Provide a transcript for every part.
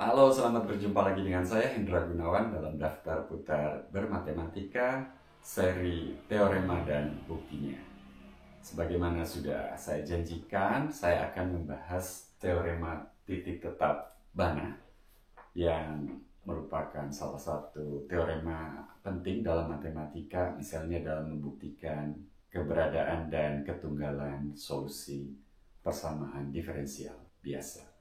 Halo, selamat berjumpa lagi dengan saya Hendra Gunawan dalam daftar putar bermatematika seri teorema dan buktinya. Sebagaimana sudah saya janjikan, saya akan membahas teorema titik tetap Banach yang merupakan salah satu teorema penting dalam matematika, misalnya dalam membuktikan keberadaan dan ketunggalan solusi persamaan diferensial biasa.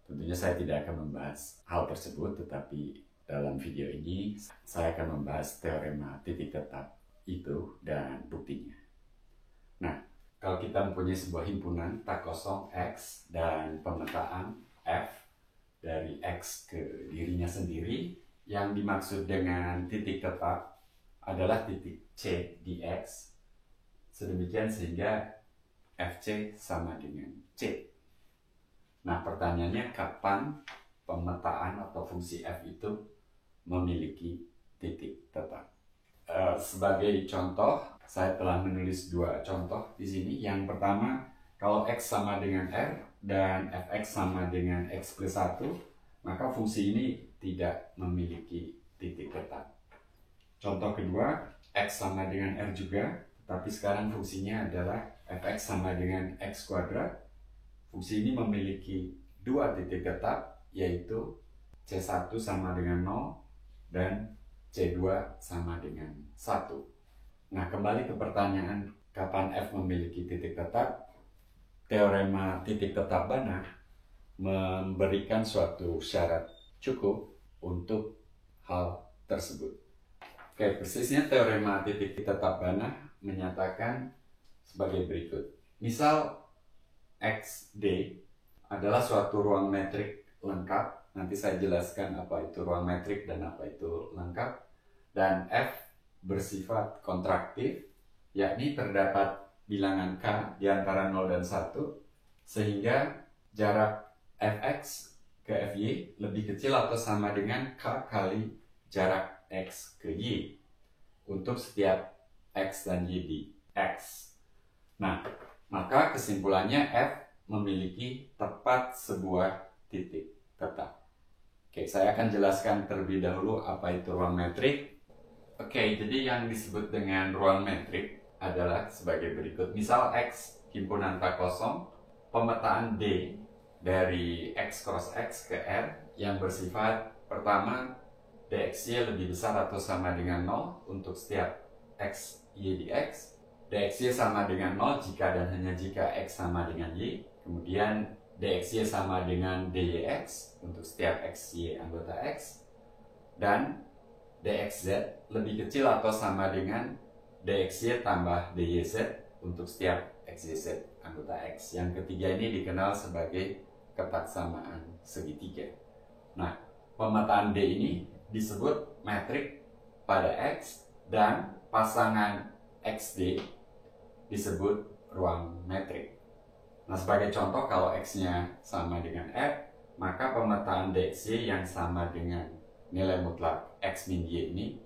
Tentunya saya tidak akan membahas hal tersebut, tetapi dalam video ini saya akan membahas teorema titik tetap itu dan buktinya. Nah, kalau kita mempunyai sebuah himpunan tak kosong X dan pemetaan F dari X ke dirinya sendiri, yang dimaksud dengan titik tetap adalah titik C di X, sedemikian sehingga FC sama dengan C. Nah, pertanyaannya kapan pemetaan atau fungsi F itu memiliki titik tetap? Sebagai contoh, saya telah menulis dua contoh di sini. Yang pertama, kalau X sama dengan R dan Fx sama dengan X plus 1, maka fungsi ini tidak memiliki titik tetap. Contoh kedua, X sama dengan R juga, tapi sekarang fungsinya adalah Fx sama dengan X kuadrat. Fungsi ini memiliki dua titik tetap, yaitu C1 sama dengan 0 dan C2 sama dengan 1. Nah, kembali ke pertanyaan kapan F memiliki titik tetap. Teorema titik tetap Banach memberikan suatu syarat cukup untuk hal tersebut. Oke, persisnya teorema titik tetap Banach menyatakan sebagai berikut. Misal XD adalah suatu ruang metrik lengkap. Nanti saya jelaskan apa itu ruang metrik dan apa itu lengkap. Dan F bersifat kontraktif, yakni terdapat bilangan K di antara 0 dan 1, sehingga jarak Fx ke Fy lebih kecil atau sama dengan K kali jarak X ke Y untuk setiap X dan Y di X. Nah, maka kesimpulannya F memiliki tepat sebuah titik tetap. Oke, saya akan jelaskan terlebih dahulu apa itu ruang metrik. Oke, jadi yang disebut dengan ruang metrik adalah sebagai berikut. Misal X himpunan tak kosong, pemetaan D dari X cross X ke R yang bersifat pertama dxy lebih besar atau sama dengan 0 untuk setiap X, Y di X. dxy sama dengan 0 jika dan hanya jika X sama dengan Y. Kemudian dxy sama dengan dyx untuk setiap x, y anggota X. Dan dxz lebih kecil atau sama dengan dxy tambah dyz untuk setiap xyz anggota X. Yang ketiga ini dikenal sebagai ketaksamaan segitiga. Nah, pemetaan D ini disebut metrik pada X dan pasangan XD disebut ruang metrik. Nah, sebagai contoh, kalau X-nya sama dengan F, maka pemetaan DXY yang sama dengan nilai mutlak X min Y ini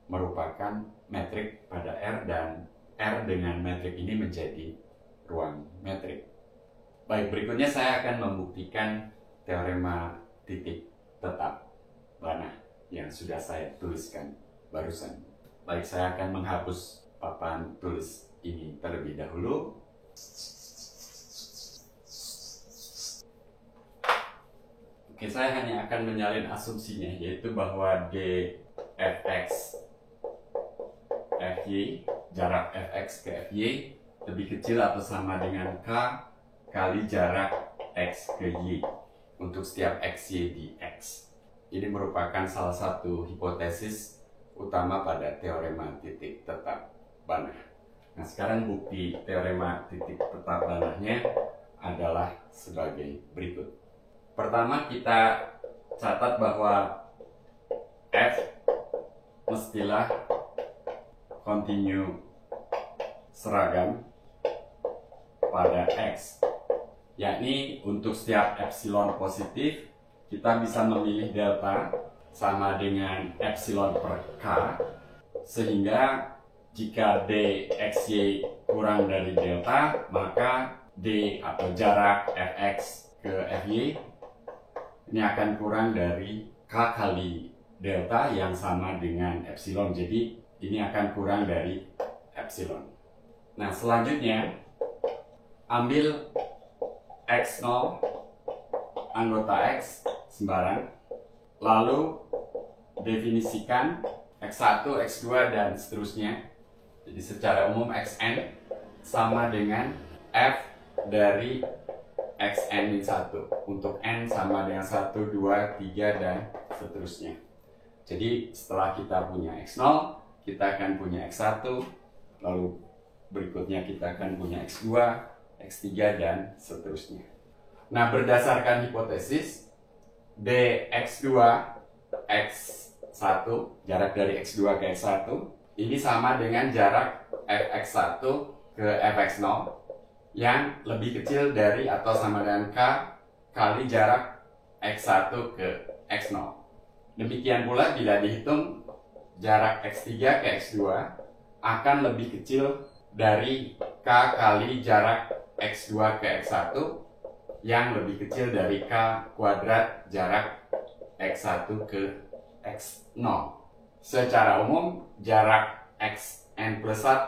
merupakan metrik pada R, dan R dengan metrik ini menjadi ruang metrik. Baik, berikutnya saya akan membuktikan teorema titik tetap Banach yang sudah saya tuliskan barusan. Baik, saya akan menghapus papan tulis ini terlebih dahulu. Oke, saya hanya akan menyalin asumsinya, yaitu bahwa dfx fy, jarak fx ke fy lebih kecil atau sama dengan k kali jarak x ke y untuk setiap xy di x. Ini merupakan salah satu hipotesis utama pada teorema titik tetap Banach. Nah, sekarang bukti teorema titik tetap Banachnya adalah sebagai berikut. Pertama, kita catat bahwa F mestilah kontinu seragam pada X, yakni untuk setiap epsilon positif kita bisa memilih delta sama dengan epsilon per K, sehingga jika dxy kurang dari delta, maka d atau jarak fx ke fy ini akan kurang dari K kali delta yang sama dengan epsilon. Jadi ini akan kurang dari epsilon. Nah, selanjutnya ambil X0 anggota X sembarang, lalu definisikan X1, X2, dan seterusnya. Jadi secara umum Xn sama dengan F dari Xn-1. Untuk N sama dengan 1, 2, 3, dan seterusnya. Jadi setelah kita punya X0, kita akan punya X1, lalu berikutnya kita akan punya X2, X3, dan seterusnya. Nah, berdasarkan hipotesis dx2 x1, jarak dari x2 ke x1, ini sama dengan jarak fx1 ke fx0 yang lebih kecil dari atau sama dengan k kali jarak x1 ke x0. Demikian pula bila dihitung jarak x3 ke x2 akan lebih kecil dari k kali jarak x2 ke x1 yang lebih kecil dari k kuadrat jarak x1 ke x0. Secara umum jarak xn plus 1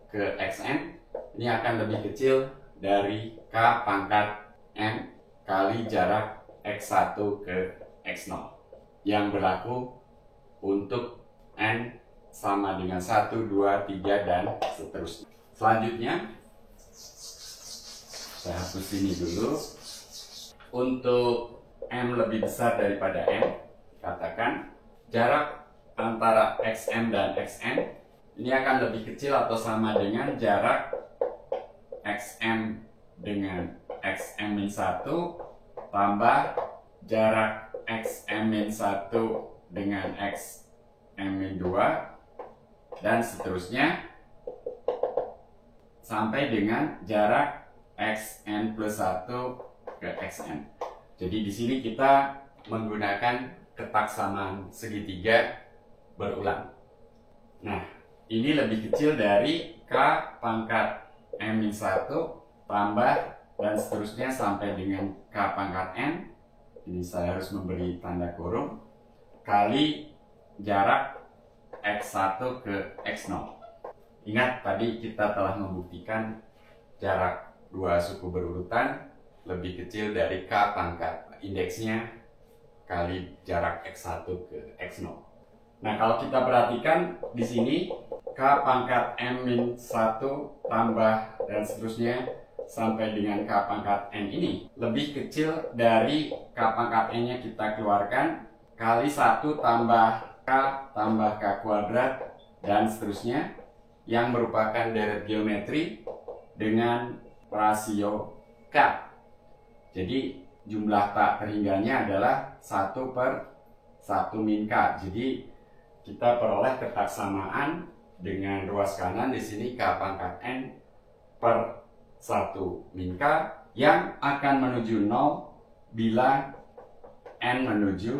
ke xn ini akan lebih kecil dari k pangkat n kali jarak x1 ke x0 yang berlaku untuk n sama dengan 1, 2, 3, dan seterusnya. Selanjutnya saya hapus ini dulu. Untuk M lebih besar daripada N, katakan jarak antara XM dan XN ini akan lebih kecil atau sama dengan jarak XM dengan XM-1 tambah jarak XM-1 dengan XM-2 dan seterusnya sampai dengan jarak XN plus 1 ke XN. Jadi di sini kita menggunakan ketaksamaan segitiga berulang. Nah, ini lebih kecil dari K pangkat M-1 tambah dan seterusnya sampai dengan K pangkat N. Ini saya harus memberi tanda kurung kali jarak X1 ke X0. Ingat tadi kita telah membuktikan jarak dua suku berurutan lebih kecil dari K pangkat indeksnya kali jarak X1 ke X0. Nah, kalau kita perhatikan di sini K pangkat M-1 tambah dan seterusnya sampai dengan K pangkat N ini lebih kecil dari K pangkat N-nya kita keluarkan kali 1 tambah K tambah K kuadrat dan seterusnya yang merupakan deret geometri dengan rasio K. Jadi jumlah tak terhingganya adalah 1 per 1 min K. Jadi kita peroleh ketaksamaan dengan ruas kanan di sini K pangkat N per 1 min K yang akan menuju 0 bila N menuju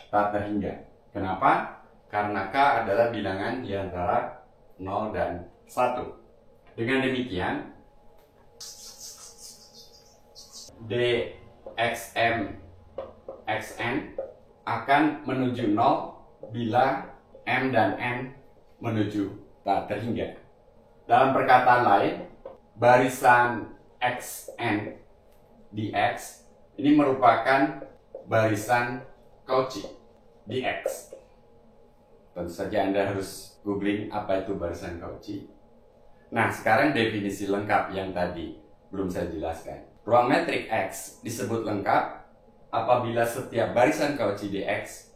tak terhingga. Kenapa? Karena K adalah bilangan di antara 0 dan 1. Dengan demikian dxm xn akan menuju 0 bila M dan N menuju tak terhingga. Dalam perkataan lain, barisan xn dx ini merupakan barisan Cauchy dx. Tentu saja Anda harus googling apa itu barisan Cauchy. Nah, sekarang definisi lengkap yang tadi belum saya jelaskan. Ruang metrik X disebut lengkap apabila setiap barisan Cauchy dx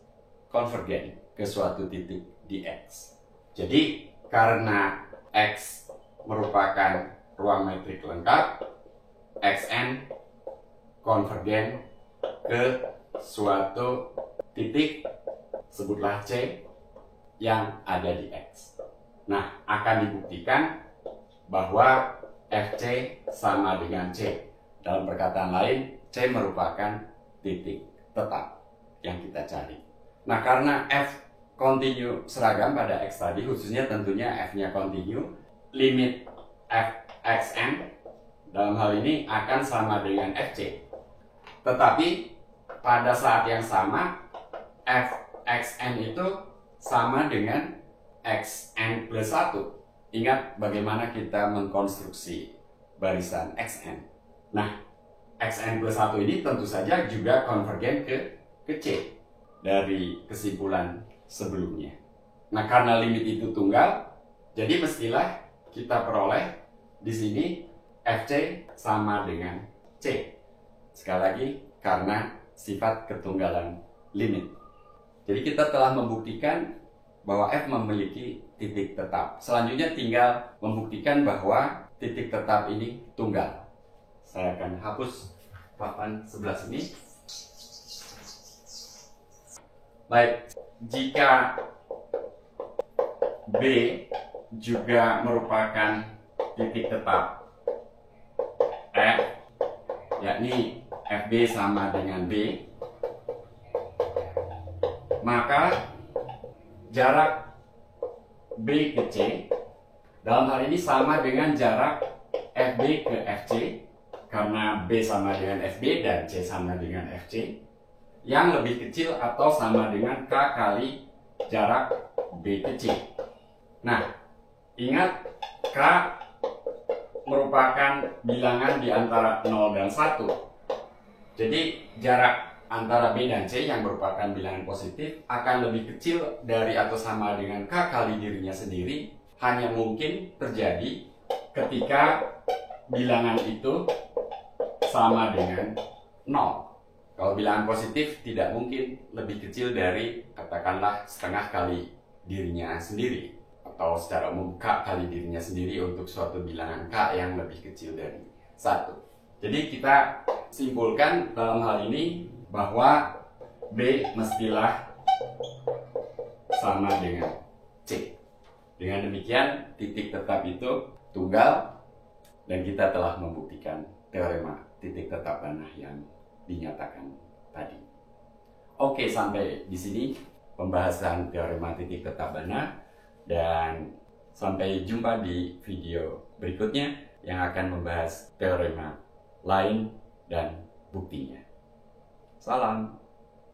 konvergen ke suatu titik di X. Jadi, karena X merupakan ruang metrik lengkap, Xn konvergen ke suatu titik, sebutlah C, yang ada di X. Nah, akan dibuktikan bahwa FC sama dengan C. Dalam perkataan lain, C merupakan titik tetap yang kita cari. Nah, karena F kontinu seragam pada X tadi, khususnya tentunya F-nya kontinu, limit Fxn dalam hal ini akan sama dengan Fc. Tetapi pada saat yang sama fxn itu sama dengan xn plus 1. Ingat bagaimana kita mengkonstruksi barisan xn. Nah, xn plus 1 ini tentu saja juga konvergen ke C dari kesimpulan sebelumnya. Nah, karena limit itu tunggal, jadi mestilah kita peroleh di sini FC sama dengan C. Sekali lagi, karena sifat ketunggalan limit. Jadi kita telah membuktikan bahwa F memiliki titik tetap. Selanjutnya tinggal membuktikan bahwa titik tetap ini tunggal. Saya akan hapus papan sebelah sini. Baik, jika B juga merupakan titik tetap F, yakni FB sama dengan B, maka jarak B ke C dalam hal ini sama dengan jarak FB ke FC, karena B sama dengan FB dan C sama dengan FC, yang lebih kecil atau sama dengan K kali jarak B ke C. Nah, ingat K merupakan bilangan di antara 0 dan 1. Jadi jarak antara B dan C yang merupakan bilangan positif akan lebih kecil dari atau sama dengan K kali dirinya sendiri, hanya mungkin terjadi ketika bilangan itu sama dengan 0. Kalau bilangan positif tidak mungkin lebih kecil dari katakanlah setengah kali dirinya sendiri, atau secara umum K kali dirinya sendiri untuk suatu bilangan K yang lebih kecil dari 1. Jadi kita simpulkan dalam hal ini bahwa B mestilah sama dengan C. Dengan demikian titik tetap itu tunggal dan kita telah membuktikan teorema titik tetap Banach yang dinyatakan tadi. Oke, sampai di sini pembahasan teorema titik tetap Banach, dan sampai jumpa di video berikutnya yang akan membahas teorema lain dan buktinya. Salam.